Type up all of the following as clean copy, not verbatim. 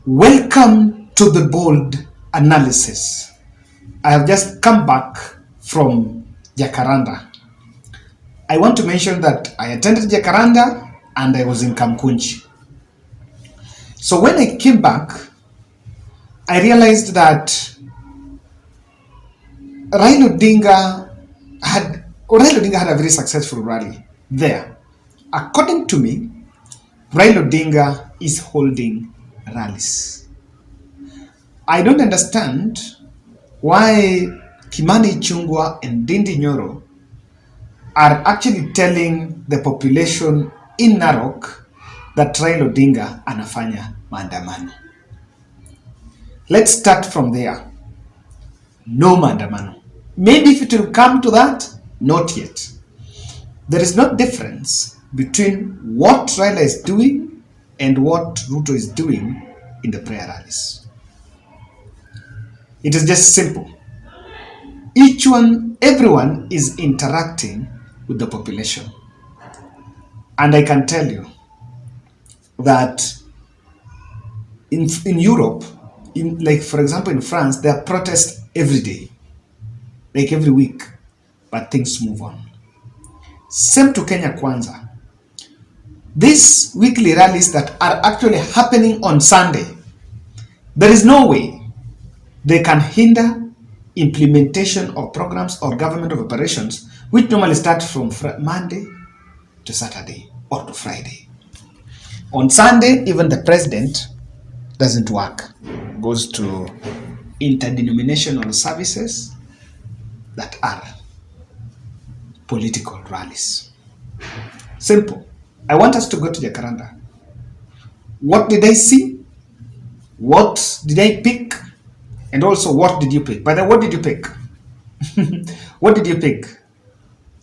Welcome to the bold analysis. I have just come back from Jacaranda. I want to mention that I attended Jacaranda and I was in Kamkunji. So when I came back, I realized that Raila Odinga had a very successful rally there. According to me, Raila Odinga is holding rallies. I don't understand why Kimani Ichung'wah and Ndindi Nyoro are actually telling the population in Narok that Raila Odinga anafanya maandamano. Let's start from there. No maandamano. Maybe if it will come to that, not yet. There is no difference between what Raila is doing and what Ruto is doing in the prayer rallies. It is just simple. Everyone is interacting with the population. And I can tell you that in Europe, like for example in France, there are protests every day, like every week, but things move on. Same to Kenya Kwanza. These weekly rallies that are actually happening on Sunday, there is no way they can hinder implementation of programs or government of operations which normally start from Monday to Saturday or to Friday. On Sunday, even the president doesn't work, goes to interdenominational services that are political rallies. Simple. I want us to go to Jacaranda. What did I see? What did I pick? And also, what did you pick? By the way, what did you pick? What did you pick?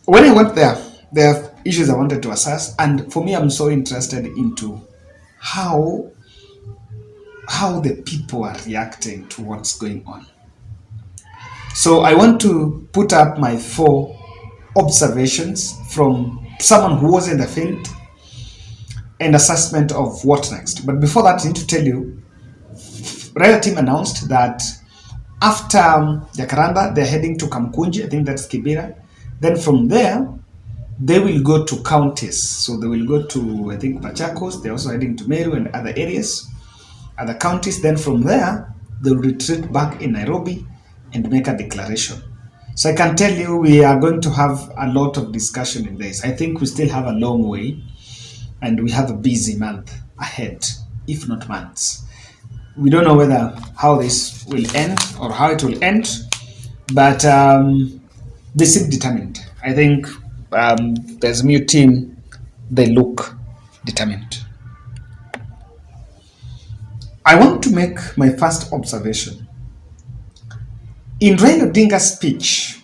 When I went there are issues I wanted to assess, and for me, I'm so interested into how the people are reacting to what's going on. So I want to put up my 4 observations from someone who was in the field and assessment of what next. But before that, I need to tell you, Raila team announced that after Jacaranda, they're heading to Kamkunji, I think that's Kibera. Then from there, they will go to counties. So they will go to, I think, Machakos. They're also heading to Meru and other areas, other counties. Then from there, they'll retreat back in Nairobi and make a declaration. So I can tell you, we are going to have a lot of discussion in this. I think we still have a long way, and we have a busy month ahead, if not months. We don't know how this will end or how it will end, but they seem determined. I think there's a new team, they look determined. I want to make my first observation. In Raila Odinga's speech,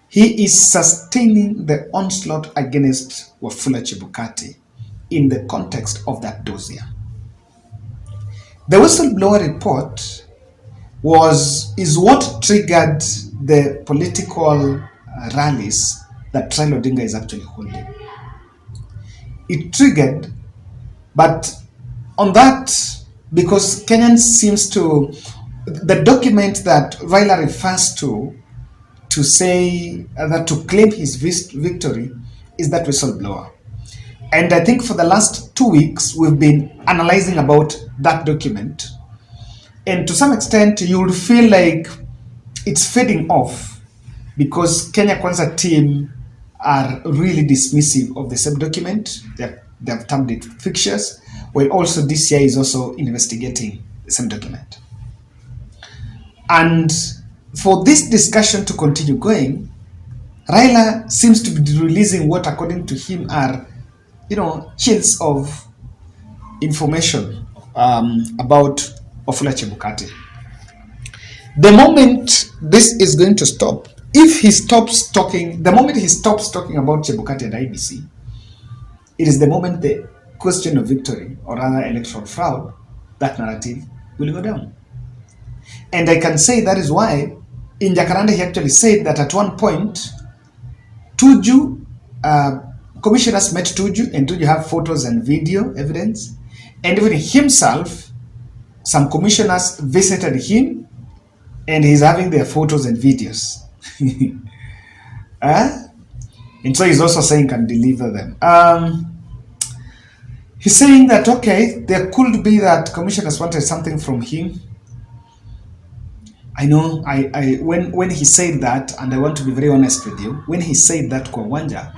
he is sustaining the onslaught against Wafula Chebukati in the context of that dossier. The whistleblower report is what triggered the political rallies that Raila Odinga is actually holding. It triggered, but on that, because Kenyans seems to, the document that Raila refers to say that to claim his victory is that whistleblower. And I think for the last 2 weeks, we've been analyzing about that document. And to some extent, you will feel like it's fading off because Kenya Kwanza team are really dismissive of the same document. They have termed it fictitious, while also DCI is also investigating the same document. And for this discussion to continue going, Raila seems to be releasing what, according to him, are chills of information about Wafula Chebukati. The moment this is going to stop, if he stops talking, the moment he stops talking about Chebukati and IBC, it is the moment the question of victory or rather electoral fraud, that narrative will go down. And I can say that is why in Jacaranda he actually said that at one point Tuju, commissioners met Tuju, and Tuju have photos and video evidence, and even himself some commissioners visited him and he's having their photos and videos. uh, and so he's also saying can deliver them. He's saying that, okay, there could be that commissioners wanted something from him. I know, when he said that, and I want to be very honest with you, when he said that kwa uwanja,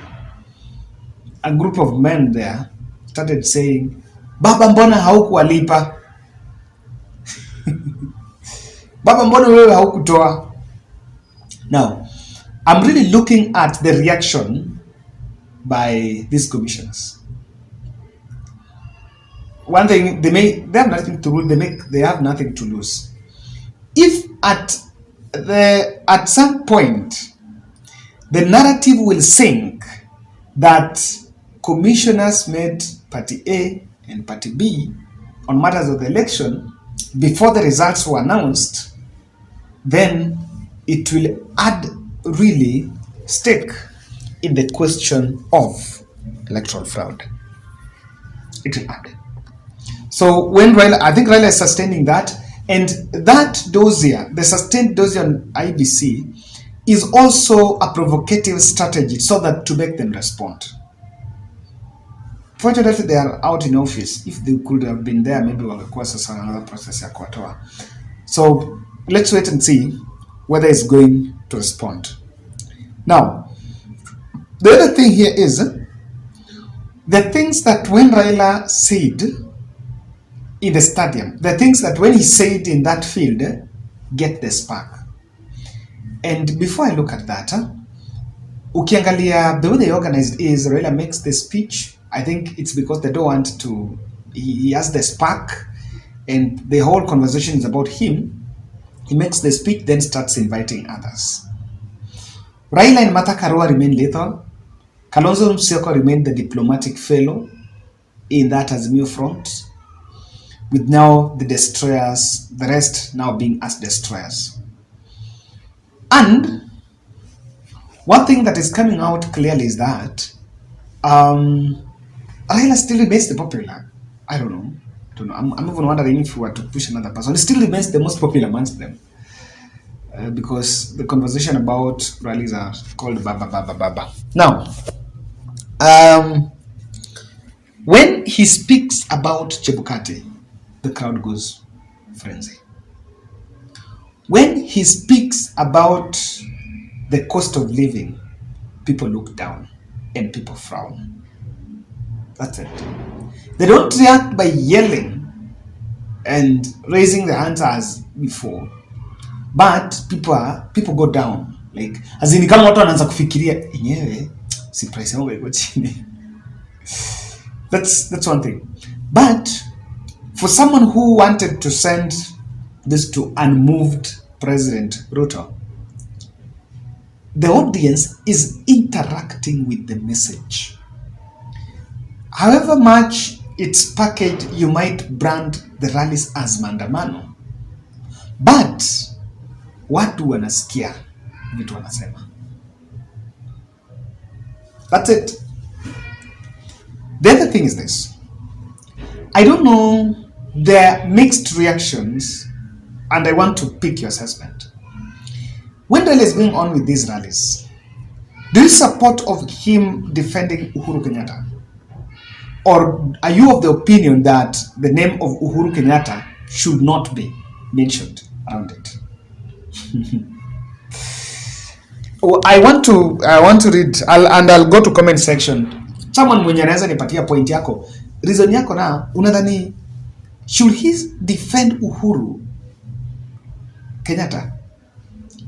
a group of men there started saying, Baba mbona haukuwalipa? Baba mbona wewe haukutoa? Now, I'm really looking at the reaction by these commissioners. One thing, they have nothing to lose, they have nothing to lose. If at some point the narrative will sink that commissioners made party A and party B on matters of the election before the results were announced, then it will add really stake in the question of electoral fraud. It will add. So when Raila, I think Raila is sustaining that, and that dossier, the sustained dossier on IBC, is also a provocative strategy so that to make them respond. Fortunately, they are out in office. If they could have been there, maybe wangekuwa sasa another process ya kuwatoa. So let's wait and see whether it's going to respond. Now, the other thing here is the things that when Raila said in the stadium, the things that when he said in that field get the spark. And before I look at that, ukiangalia the way they organized is Raila makes the speech. I think it's because they don't want to, he has the spark and the whole conversation is about him. He makes the speech, then starts inviting others. Raila and Martha Karua remain lethal. Kalonzo Musyoka remained the diplomatic fellow in that Azimio front, with now the destroyers, the rest now being as destroyers. And one thing that is coming out clearly is that Raila still remains the popular. I don't know. I'm even wondering if we were to push another person. He still remains the most popular amongst them. Because the conversation about rallies are called Baba, Baba, Baba. Now, when he speaks about Chebukati, the crowd goes frenzy. When he speaks about the cost of living, people look down and people frown. That's it. They don't react by yelling and raising their hands as before, but people go down, like as in kama watu wanaanza kufikiria yenyewe si price yangu iko chini. That's one thing. But for someone who wanted to send this to unmoved President Ruto, the audience is interacting with the message. However much it's packaged, you might brand the rallies as maandamano, but watu wanasikia vitu wanasema. That's it. The other thing is this. I don't know, there are mixed reactions, and I want to pick your assessment. When Raila is going on with these rallies, do you support of him defending Uhuru Kenyatta? Or are you of the opinion that the name of Uhuru Kenyatta should not be mentioned around it? I want to read, I'll go to comment section. Someone mwenye anaweza nipatia point yako, reason yako na unadhani should he defend Uhuru Kenyatta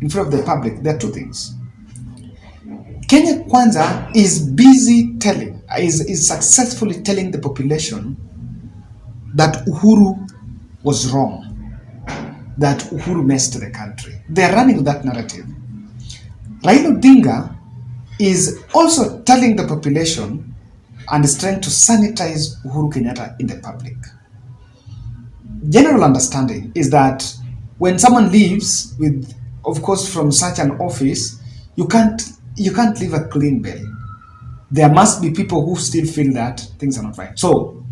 in front of the public? There are two things. Kenya Kwanza is busy telling, is successfully telling the population that Uhuru was wrong, that Uhuru messed the country. They are running that narrative. Raila Odinga is also telling the population and is trying to sanitize Uhuru Kenyatta in the public. General understanding is that when someone leaves with, of course, from such an office, you can't leave a clean bill. There must be people who still feel that things are not right. So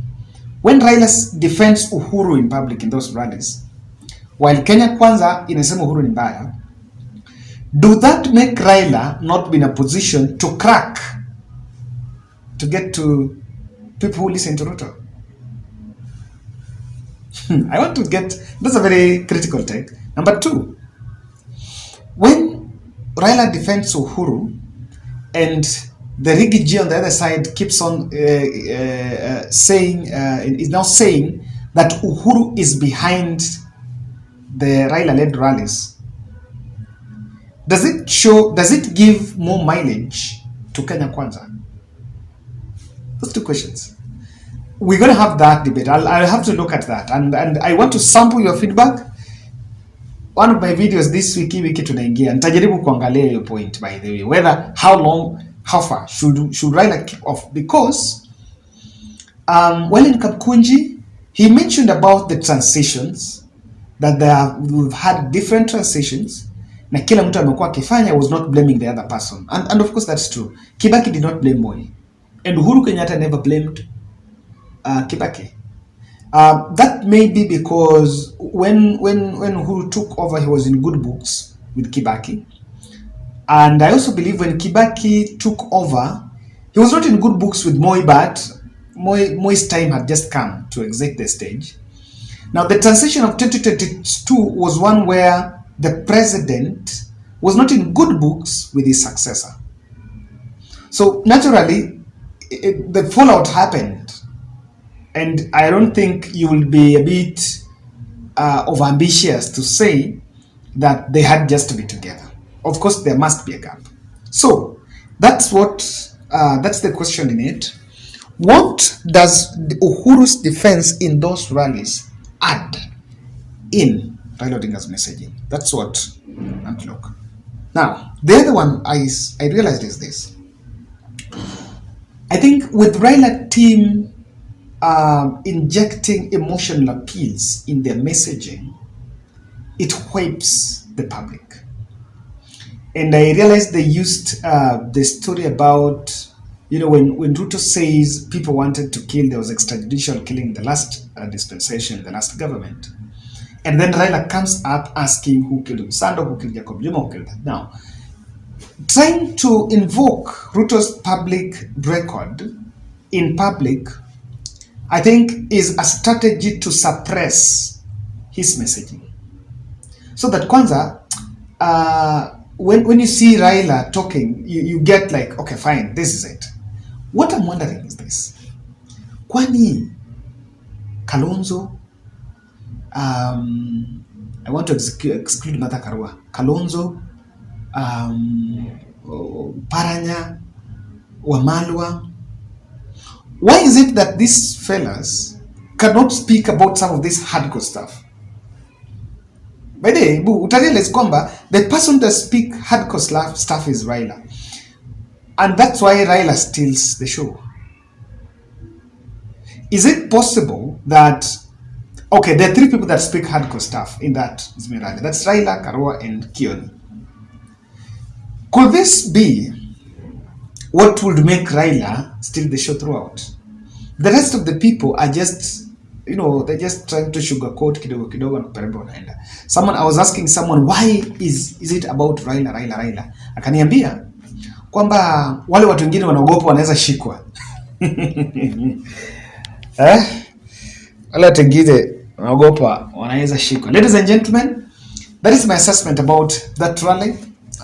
When Raila defends Uhuru in public in those rallies, while Kenya Kwanza inasema Uhuru ni mbaya, do that make Raila not be in a position to crack, to get to people who listen to Ruto? I want to get, that's a very critical take. Number two, when Raila defends Uhuru and the Rigiji on the other side keeps on saying, is now saying that Uhuru is behind the Raila-led rallies, does it give more mileage to Kenya Kwanza? Those two questions. We're going to have that debate. I'll have to look at that. And I want to sample your feedback. One of my videos this wiki tunaingia. Nitajaribu kuangalia your point, by the way. Whether, how long, how far should Raila kick off? Because well, in Kapkunji, he mentioned about the transitions, that we've had different transitions. Na kila mtu amekuwa akifanya, was not blaming the other person. And of course that's true. Kibaki did not blame Moi. And Uhuru Kenyatta never blamed Kibaki. That may be because when Uhuru took over, he was in good books with Kibaki. And I also believe when Kibaki took over, he was not in good books with Moi, but Moi's time had just come to exit the stage. Now, the transition of 2022 was one where the president was not in good books with his successor. So naturally, the fallout happened. And I don't think you will be a bit overambitious to say that they had just to be together. Of course, there must be a gap. So that's the question in it. What does Uhuru's defense in those rallies add in Raila Odinga's messaging? That's what I'm to look. Now, the other one I realized is this. I think with Raila team injecting emotional appeals in their messaging, it whips the public. And I realized they used the story about, when Ruto says people wanted to kill, there was extrajudicial killing in the last dispensation, the last government. And then Raila comes up asking who killed Sando, who killed Jacob Juma, who killed that. Now, trying to invoke Ruto's public record in public, I think, is a strategy to suppress his messaging. So that Kwanza, when you see Raila talking, you get like, okay, fine, this is it. What I'm wondering is this. Kwani Kalonzo, I want to exclude Martha Karua, Kalonzo, Paranya, Wamalwa. Why is it that these fellas cannot speak about some of this hardcore stuff? By the way, utarealize kwamba the person that speak hardcore stuff is Raila. And that's why Raila steals the show. Is it possible that, okay, there are three people that speak hardcore stuff in that Raila. That's Raila, Karua, and Kioni. Could this be what would make Raila steal the show throughout? The rest of the people are just, they're just trying to sugarcoat kidogo kidogo na perembe wanaenda. I was asking someone, why is it about Raila? Akaniambia kwamba wale watu wengine wanaogopa wanaweza shikwa. Wale watu wengine wanaogopa wanaweza shikwa. Ladies and gentlemen, that is my assessment about that rally.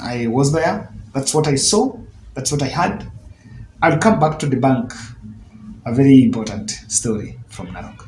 I was there. That's what I saw. That's what I had. I'll come back to debunk a very important story from Narok.